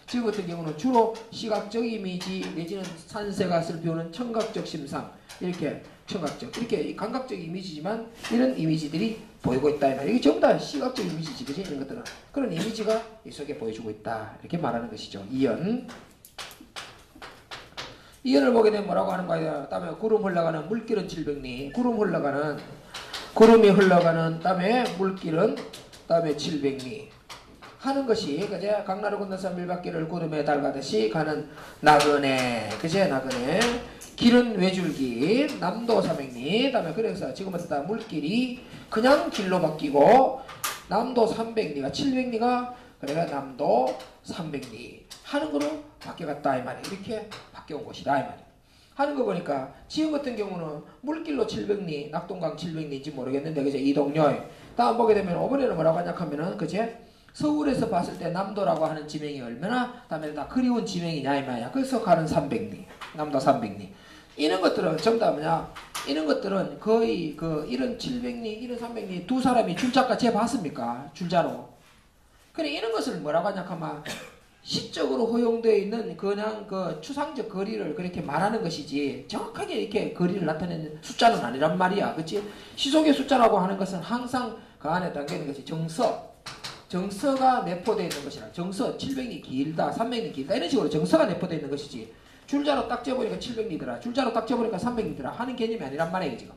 지금 같은 경우는 주로 시각적 이미지 내지는 산새가 슬피우는 청각적 심상 이렇게 청각적 이렇게 감각적 이미지지만 이런 이미지들이 보이고 있다 이 말이야. 이게 전부 다 시각적 이미지지 그지? 이런 것들은 그런 이미지가 이 속에 보여주고 있다 이렇게 말하는 것이죠. 이연을 보게 되면 뭐라고 하는 거야? 다음에 구름 흘러가는 물길은 700리 구름이 흘러가는 다음에 물길은 다음에 700리 하는 것이 그제 강나루 건너서 밀밭길을 구름에 달가듯이 가는 나그네 그제 나그네 길은 외줄기 남도 300리 다음에 그래서 지금부터 물길이 그냥 길로 바뀌고 남도 300리가 700리가 그래가 남도 300리 하는 거로 바뀌어갔다 이 말이야. 이렇게 바뀌어온 것이다 이 말이야. 하는 거 보니까 지금 같은 경우는 물길로 700리 낙동강 700리인지 모르겠는데 그제 이동료 다음 보게 되면 이번에는 뭐라고 하냐 하면은 그제 서울에서 봤을 때 남도라고 하는 지명이 얼마나 다음에 다 그리운 지명이냐 이 말이야. 그래서 가는 300리 남도 300리 이런 것들은 전부 다 뭐냐 이런 것들은 거의 이런 700리 이런 300리 두 사람이 줄자가 재봤습니까? 줄자로. 그래 이런 것을 뭐라고 하냐 하면 시적으로 허용되어 있는 그냥 그 추상적 거리를 그렇게 말하는 것이지 정확하게 이렇게 거리를 나타내는 숫자는 아니란 말이야. 그치? 시속의 숫자라고 하는 것은 항상 그 안에 담겨있는 것이 정서가 내포되어 있는 것이라. 정서 700리 길다 300리 길다 이런 식으로 정서가 내포되어 있는 것이지 줄자로 딱 재보니까 700리더라 줄자로 딱 재보니까 300리더라 하는 개념이 아니란 말이에요 지금.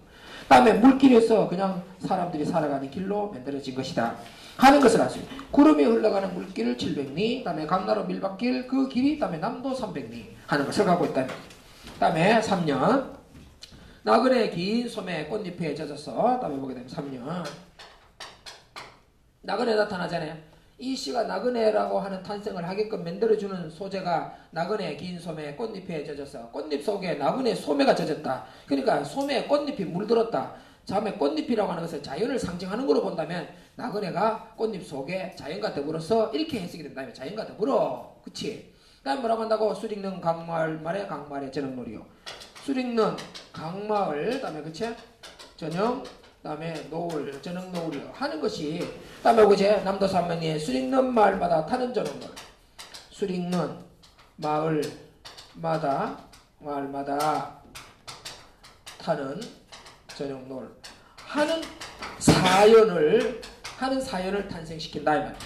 다음에 물길에서 그냥 사람들이 살아가는 길로 만들어진 것이다 하는 것을 아십니다. 구름이 흘러가는 물길을 700리 다음에 강나루 밀밭길 그 길이 다음에 남도 300리 하는 것을 가고 있다. 다음에 3년 나그네 긴 소매 꽃잎에 젖어서 다음에 보게 되면 3년 나그네 나타나잖아요. 이 씨가 나그네라고 하는 탄생을 하게끔 만들어주는 소재가 나그네 긴 소매 꽃잎에 젖어서 꽃잎 속에 나그네 소매가 젖었다. 그러니까 소매에 꽃잎이 물들었다. 다음에 꽃잎이라고 하는 것은 자연을 상징하는 거로 본다면 나그네가 꽃잎 속에 자연과 더불어서 이렇게 해석이 된다면 자연과 더불어. 그치? 그 다음 뭐라고 한다고? 수릭는 강마을 말에 강마을의 저녁놀이요. 수릭는 강마을 그 다음에 그치? 저녁 그 다음에 노을 저녁 노을이요 하는 것이 그 다음에 그제 남도 산면이 수릭는 마을마다 타는 저녁놀 수릭는 마을마다 타는 저녁놀 하는 사연을 탄생시킨다 이 말.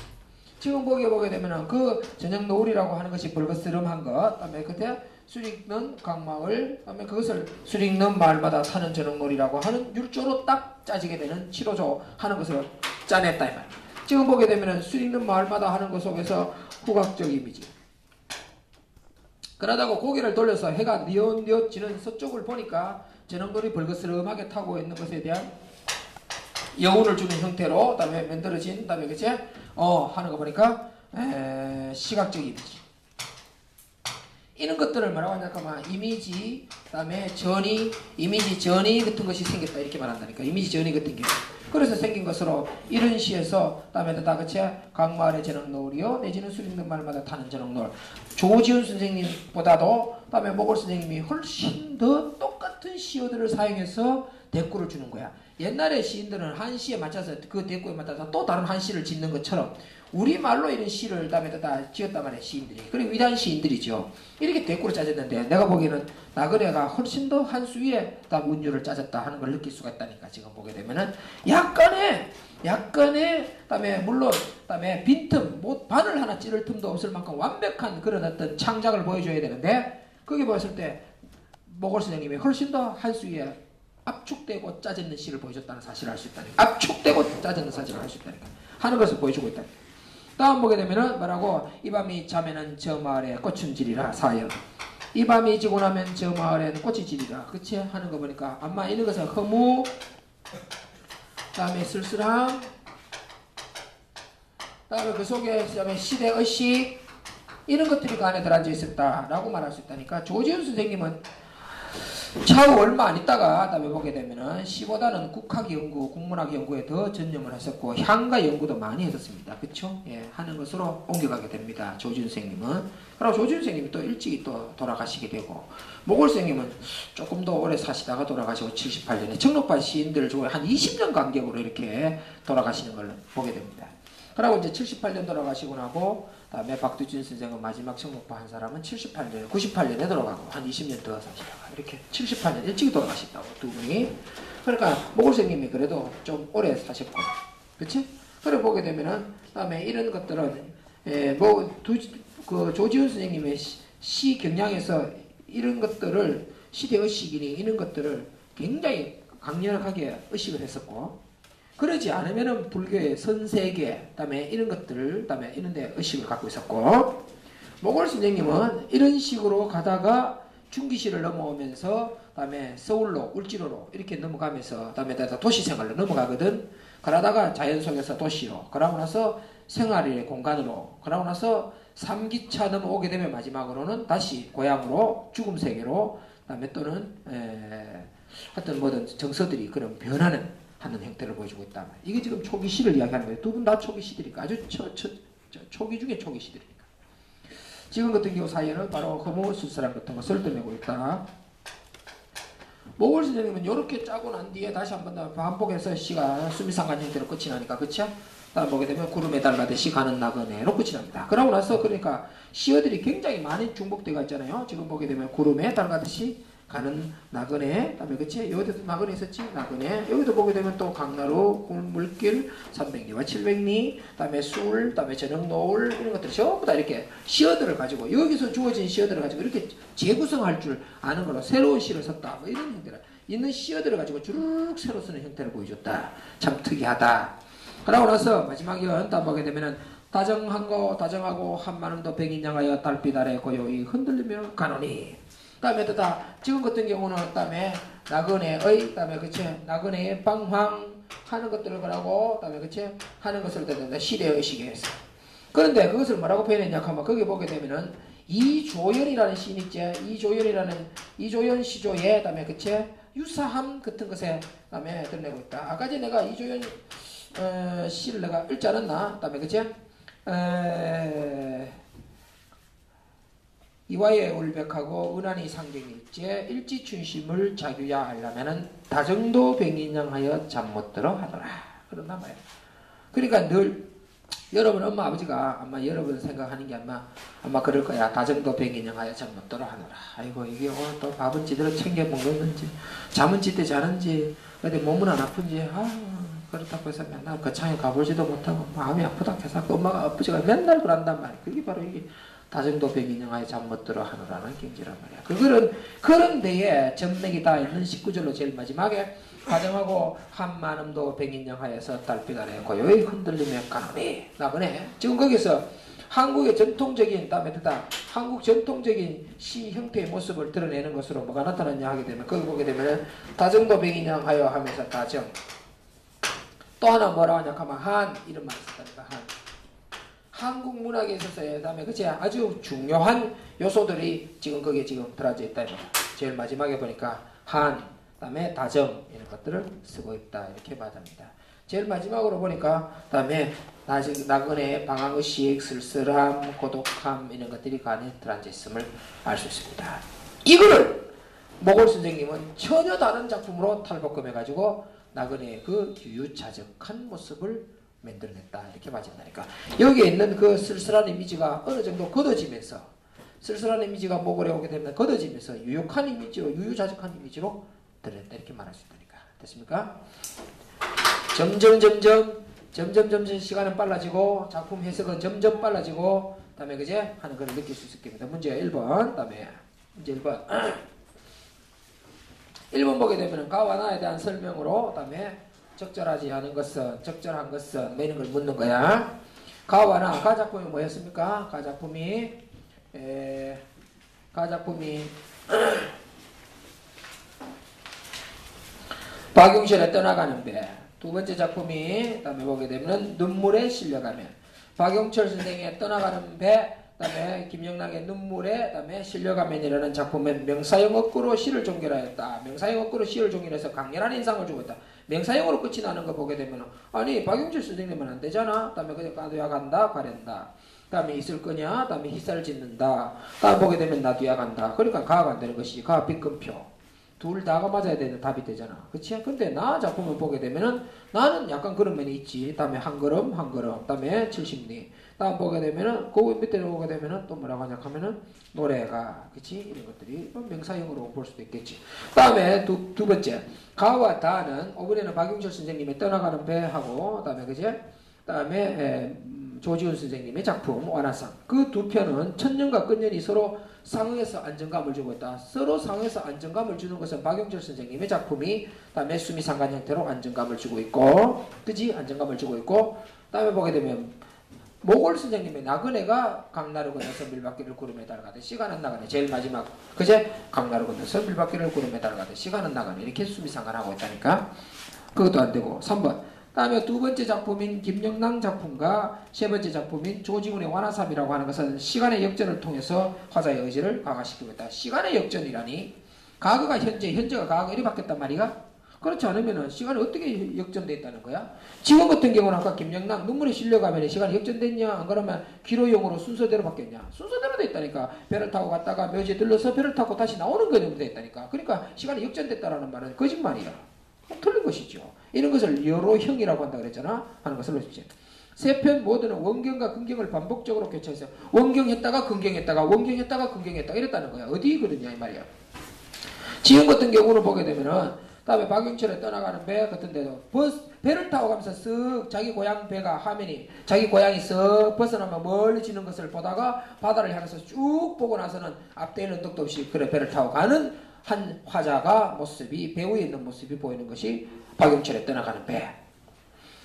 지금 보게 되면은 그 저녁 노을이라고 하는 것이 벌거스름한 것, 그다음에 그때 수릭는 강마을, 그다음에 그것을 수릭는 마을마다 타는 저녁 놀이라고 하는 율조로 딱 짜지게 되는 치로조 하는 것을 짜냈다 이 말. 지금 보게 되면은 수릭는 마을마다 하는 것 속에서 후각적 이미지. 그러다가 고개를 돌려서 해가 뉘엿뉘엿 지는 서쪽을 보니까 저녁놀이 벌거스름하게 타고 있는 것에 대한 여운을 주는 형태로 그다음에 만들어진 그다음에 그치? 하는 거 보니까 시각적 이미지. 이런 것들을 뭐라고 하냐면 이미지 그다음에 전이 이미지 전이 같은 것이 생겼다 이렇게 말한다니까. 이미지 전이 같은 게. 그래서 생긴 것으로 이런 시에서 그다음에 다 같이 강마을의 저녁노을이요 내지는 수립는 마을마다 타는 저녁노을. 조지훈 선생님보다도 그다음에 모골 선생님이 훨씬 더 똑같은 시어들을 사용해서 대꾸를 주는 거야. 옛날에 시인들은 한 시에 맞춰서 그 대꾸에 맞춰서 또 다른 한 시를 짓는 것처럼 우리말로 이런 시를 그다음에 다 지었단 말이야 시인들이. 그리고 위대한 시인들이죠. 이렇게 대꾸를 짜졌는데 내가 보기에는 나그네가 훨씬 더 한 수 위에 다 문율을 짜졌다 하는 걸 느낄 수가 있다니까. 지금 보게 되면은 약간의 그다음에 물론 그다음에 빈틈 뭐 바늘 하나 찌를 틈도 없을 만큼 완벽한 그런 어떤 창작을 보여줘야 되는데 거기 봤을 때 모골 선생님이 훨씬 더 한 수 위에 압축되고 짜졌는 시를 보여줬다는 사실을 알 수 있다니까. 압축되고 짜졌는 사실을 알 수 있다니까. 하는 것을 보여주고 있다. 다음 보게 되면은 뭐라고? 이 밤이 자면은 저 마을에 꽃은 지리라 사연. 이 밤이 지고 나면 저 마을에는 꽃이 지리라. 그치? 하는 거 보니까 아마 이런 것은 허무 다음에 쓸쓸함 다음에 그 속에 그다음에 시대의식 이런 것들이 그 안에 들어앉아 있었다라고 말할 수 있다니까. 조지훈 선생님은 차후 얼마 안 있다가 다음에 보게 되면은 시보다는 국학 연구, 국문학 연구에 더 전념을 했었고 향가 연구도 많이 했었습니다. 그쵸? 예, 하는 것으로 옮겨가게 됩니다. 조지훈 선생님은. 그리고 조지훈 선생님이 또 일찍이 또 돌아가시게 되고 모골 선생님은 조금 더 오래 사시다가 돌아가시고 78년에 청록반 시인들 중에 한 20년 간격으로 이렇게 돌아가시는 걸 보게 됩니다. 그리고 이제 78년 돌아가시고 나고 다음에 박두진 선생은 마지막 청록파 한 사람은 98년에 돌아가고 한 20년 더 사시다가 이렇게 78년 일찍 돌아가셨다고 두 분이. 그러니까 모골 선생님이 그래도 좀 오래 사셨고, 그렇지? 그래 보게 되면은 다음에 이런 것들은 그 조지훈 선생님의 시 경향에서 이런 것들을 시대의식이니 이런 것들을 굉장히 강력하게 의식을 했었고. 그러지 않으면은 불교의 선세계, 그다음에 이런 것들을, 그다음에 이런데 의식을 갖고 있었고, 모골 선생님은 이런 식으로 가다가 중기시를 넘어오면서, 그다음에 서울로, 울지로로 이렇게 넘어가면서, 그다음에 도시 생활로 넘어가거든. 그러다가 자연 속에서 도시로, 그러고 나서 생활의 공간으로, 그러고 나서 3기차 넘어오게 되면 마지막으로는 다시 고향으로, 죽음 세계로, 그다음에 또는 하여튼 뭐든 정서들이 그런 변하는 하는 형태를 보여주고 있다. 이게 지금 초기 시를 이야기하는 거예요. 두 분 다 초기 시들이니까 아주 초기 중에 초기 시들이니까. 지금 같은 경우 사연은 바로 허무 술사람 같은 것을 떠내고 있다. 모골 선생님은 이렇게 짜고 난 뒤에 다시 한 번 더 반복해서 시가 수미상관 형태로 끝이 나니까 그쵸? 다음 보게 되면 구름에 달가듯이 가는 나그네로 끝이 납니다. 그러고 나서 그러니까 시어들이 굉장히 많이 중복되어 있잖아요. 지금 보게 되면 구름에 달가듯이 가는 나그네, 그다음에 그치? 여기도 나그네 있었지? 나그네. 여기도 보게 되면 또 강나루, 물길, 300리와 700리, 그다음에 술, 그다음에 저녁 노을 이런 것들 전부 다 이렇게 시어들을 가지고 여기서 주어진 시어들을 가지고 이렇게 재구성할 줄 아는 걸로 새로운 시를 썼다. 뭐 이런 형태를 있는 시어들을 가지고 주르륵 새로 쓰는 형태를 보여줬다. 참 특이하다. 그러고 나서 마지막에 딱 보게 되면은 다정하고 한마음도 백인 양하여 달빛 아래 고요히 흔들리며 가노니. 다음에 또 다 지금 같은 경우는 다음에 나그네의 다음에 그치 나그네의 방황 하는 것들을 하고 그다음에 그치 하는 것을 듣는다 시대의식에 해서. 그런데 그것을 뭐라고 표현했냐 하면 거기 보게 되면은 이조연이라는 시인 있지. 이조연 시조에 그다음에 그치 유사함 같은 것에 그다음에 드러내고 있다. 아까 전에 내가 이조연 시를 내가 읽지 않았나? 그다음에 그치 이화의 울백하고 은한이 상경일지에 일지춘심을 자규야 하려면은 다정도 백인양하여 잠 못 들어 하더라. 그런단 말이야. 그러니까 늘 여러분 엄마 아버지가 아마 여러분 생각하는 게 아마 그럴 거야. 다정도 백인양하여 잠 못 들어 하더라. 아이고 이게 오늘 또 밥은 제대로 챙겨 먹는지 잠은 제때 자는지 근데 몸은 안 아픈지 그렇다고 해서 맨날 거창에 가보지도 못하고 마음이 아프다 해서 엄마가 아버지가 맨날 그런단 말이야. 그게 바로 이게 다정도 백인양하여 잠 못 들어 하느라는 경지란 말이야. 그런 데에 점맥이 다 있는 19절로 제일 마지막에 가정하고 한만음도 백인양하여서 달빛 아래 고요히 흔들리며 가노니 나보네. 지금 거기서 한국의 전통적인 한국 전통적인 시 형태의 모습을 드러내는 것으로 뭐가 나타났냐 하게 되면 거기 보게 되면 다정도 백인양하여 하면서 다정 또 하나 뭐라고 하냐 하면 한 이런 말을 썼다니까. 한국 문학에 있어서 그다음에 그치 아주 중요한 요소들이 지금 거기에 지금 들어져 있다. 제일 마지막에 보니까 한 그다음에 다정 이런 것들을 쓰고 있다 이렇게 말합니다. 제일 마지막으로 보니까 그다음에 나그네 방황의식 쓸쓸함 고독함 이런 것들이 그 안에 들어앉아 있음을 알 수 있습니다. 이거를 모골 선생님은 전혀 다른 작품으로 탈복금해 가지고 나그네의 그 유유자적한 모습을 만들어냈다 이렇게 맞은다니까. 여기에 있는 그 쓸쓸한 이미지가 어느 정도 걷어지면서 쓸쓸한 이미지가 모골에 오게 되면 걷어지면서 유욕한 이미지로 유유자적한 이미지로 드러냈다 이렇게 말할 수 있다니까. 됐습니까? 점점 시간은 빨라지고 작품 해석은 점점 빨라지고 그다음에 그제 하는 걸 느낄 수 있습니다. 문제 1번 그다음에 문제 1번 1번 보게 되면 가와 나에 대한 설명으로 그다음에 적절한 것은 뭐 이런 걸 묻는 거야. 가와 나 가 작품이 뭐였습니까? 가 작품이 박용실에 떠나가는 배. 두 번째 작품이 그다음에 보게 되면 눈물에 실려가면. 박용철 선생의 떠나가는 배, 그다음에 김영락의 눈물에 그다음에 실려가면이라는 작품은 명사형어구로 시를 종결하였다. 명사형어구로 시를 종결해서 강렬한 인상을 주고 있다. 명사형으로 끝이 나는 거 보게 되면 아니 박용철 선생님은 안 되잖아. 그다음에 그냥 가두야 간다, 가련다. 그다음에 있을 거냐, 그다음에 희살 짓는다. 다음 보게 되면 나두야 간다. 그러니까 가가 안 되는 것이 가 빈금표. 둘 다가 맞아야 되는 답이 되잖아. 그치? 근데 나 작품을 보게 되면은 나는 약간 그런 면이 있지. 다음에 한 걸음. 다음에 70리. 다음 보게 되면은, 그 밑에 보게 되면은 또 뭐라고 하냐 하면은 노래가. 그치? 이런 것들이 명사형으로 볼 수도 있겠지. 다음에 두 번째. 가와 다는, 이번에는 박용철 선생님의 떠나가는 배하고, 다음에 그제? 다음에 조지훈 선생님의 작품, 완화상. 그 두 편은 천년과 끝년이 서로 상응해서 안정감을 주고 있다. 서로 상응해서 안정감을 주는 것은 박용철 선생님의 작품이 다음에 수미상관 형태로 안정감을 주고 있고, 그지? 안정감을 주고 있고, 다음에 보게 되면 모골 선생님의 나그네가 강나루 건너서 밀바퀴를 구름에 달가듯 시간은 나가네. 제일 마지막 그제 강나루 건너서 밀바퀴를 구름에 달가듯 시간은 나가네. 이렇게 수미상관하고 있다니까. 그것도 안 되고. 3번. 다음에 두 번째 작품인 김영랑 작품과 세 번째 작품인 조지훈의 완화삼이라고 하는 것은 시간의 역전을 통해서 화자의 의지를 강화시키고 있다. 시간의 역전이라니 과거가 현재가 과거가 이리 바뀌었단 말이야? 그렇지 않으면 시간이 어떻게 역전돼 있다는 거야? 지금 같은 경우는 아까 김영랑 눈물이 실려가면 시간이 역전됐냐? 안 그러면 기로용으로 순서대로 바뀌었냐? 순서대로 돼 있다니까. 배를 타고 갔다가 묘지에 들러서 배를 타고 다시 나오는 거는 돼 있다니까. 그러니까 시간이 역전됐다라는 말은 거짓말이야. 틀린 것이죠. 이런 것을 여로형이라고 한다 그랬잖아. 하는 것을 놓십시오. 세 편 모두는 원경과 근경을 반복적으로 교차해서 원경했다가 근경했다가 원경했다가 근경했다가 이랬다는 거야. 어디 그러냐 이 말이야. 지금 같은 경우는 보게 되면은 다음에 박용철에 떠나가는 배 같은 데도 배를 타고 가면서 쓱 자기 고향 배가 화면이 자기 고향이 쓱 벗어나면 멀리 지는 것을 보다가 바다를 향해서 쭉 보고 나서는 앞뒤에는 언덕도 없이 그래 배를 타고 가는 한 화자가 모습이 배우에 있는 모습이 보이는 것이 박용철에 떠나가는 배.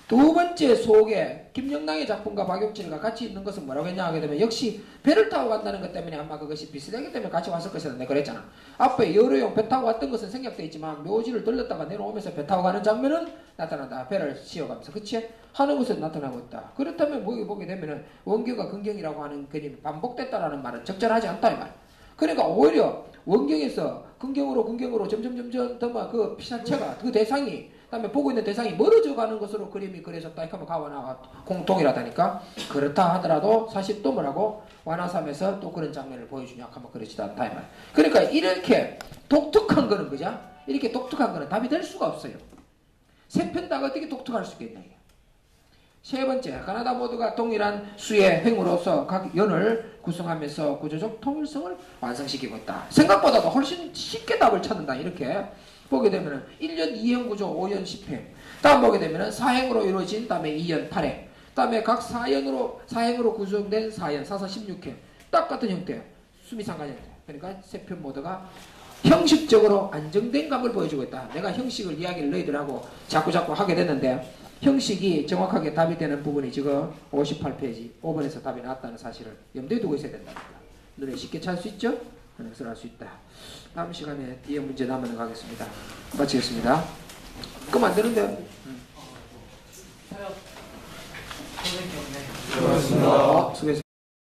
두 번째 소개, 김영랑의 작품과 박용진과 같이 있는 것은 뭐라고 했냐 하게 되면 역시 배를 타고 간다는 것 때문에 아마 그것이 비슷하기 때문에 같이 왔을 것이다. 내가 그랬잖아. 앞에 여러용 배 타고 왔던 것은 생략되어 있지만 묘지를 들렀다가 내려오면서 배 타고 가는 장면은 나타난다. 배를 씌워가면서. 그치? 하는 것은 나타나고 있다. 그렇다면 보게 되면은 원경과 근경이라고 하는 그림이 반복됐다라는 말은 적절하지 않다 이 말. 그러니까 오히려 원경에서 근경으로 점점 더 그 피사체가 그 대상이 그다음에 보고 있는 대상이 멀어져 가는 것으로 그림이 그려졌다. 이렇게 하면 가와나가 공통이라다니까. 그렇다 하더라도 사실 또 뭐라고 완화삼에서 또 그런 장면을 보여주냐 하면 그렇지도 않다 이 말. 그러니까 이렇게 독특한 거는 그죠? 이렇게 독특한 거는 답이 될 수가 없어요. 세 편 다 어떻게 독특할 수 있겠냐 이게. 세 번째, 가나다 모두가 동일한 수의 횡으로서 각 연을 구성하면서 구조적 통일성을 완성시키고 있다. 생각보다도 훨씬 쉽게 답을 찾는다. 이렇게 보게 되면은 1년 2행 구조 5연 10행. 다음 보게 되면은 4행으로 이루어진 다음에 2연 8행. 다음에 각 4행으로 구성된 4연 4사 16행. 딱 같은 형태. 수미상관 형태. 그러니까 세 편 모두가 형식적으로 안정된 감을 보여주고 있다. 내가 형식을 이야기를 너희들하고 자꾸 하게 됐는데 형식이 정확하게 답이 되는 부분이 지금 58페이지 5번에서 답이 나왔다는 사실을 염두에 두고 있어야 된다. 눈에 쉽게 찰 수 있죠? 해석을 할 수 있다. 다음 시간에 뒤에 문제 남아 가겠습니다. 마치겠습니다. 그럼 안 되는데. 사역 선생님 없네.